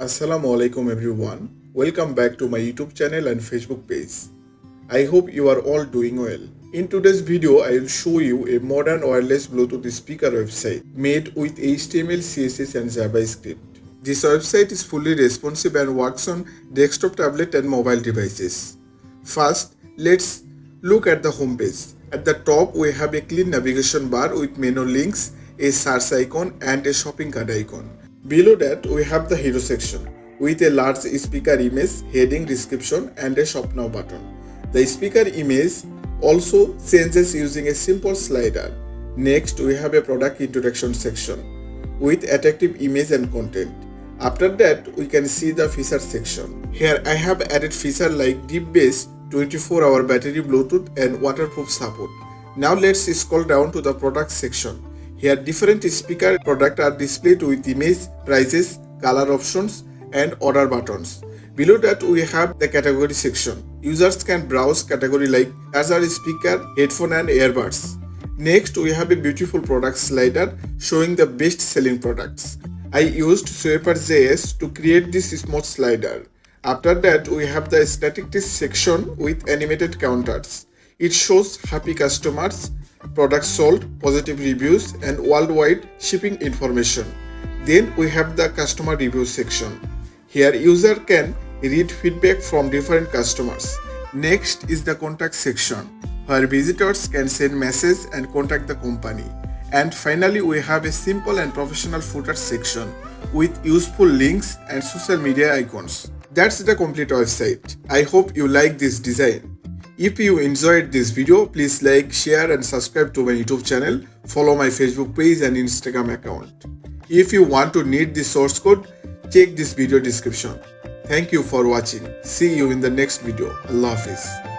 Assalamu alaikum everyone. Welcome back to my YouTube channel and Facebook page. I hope you are all doing well. In today's video, I will show you a modern wireless Bluetooth speaker website made with HTML, CSS and JavaScript. This website is fully responsive and works on desktop, tablet and mobile devices. First, let's look at the home page. At the top, we have a clean navigation bar with menu links, a search icon and a shopping cart icon. Below that, we have the hero section with a large speaker image, heading, description and a shop now button. The speaker image also changes using a simple slider. Next, we have a product introduction section with attractive image and content. After that, we can see the feature section. Here I have added feature like deep bass, 24-hour battery, Bluetooth and waterproof support. Now let's scroll down to the product section. Here different speaker products are displayed with image, prices, color options and order buttons. Below that we have the category section. Users can browse category like charger, speaker, headphone and earbuds. Next we have a beautiful product slider showing the best selling products. I used Swapper.js to create this smooth slider. After that we have the statistics section with animated counters. It shows happy customers, products sold, positive reviews and worldwide shipping information. Then we have the customer review section. Here user can read feedback from different customers. Next is the contact section where visitors can send messages and contact the company. And finally we have a simple and professional footer section with useful links and social media icons. That's the complete website. I hope you like this design. If you enjoyed this video, please like, share and subscribe to my YouTube channel. Follow my Facebook page and Instagram account. If you want to need the source code, check this video description. Thank you for watching. See you in the next video. Allah Hafiz.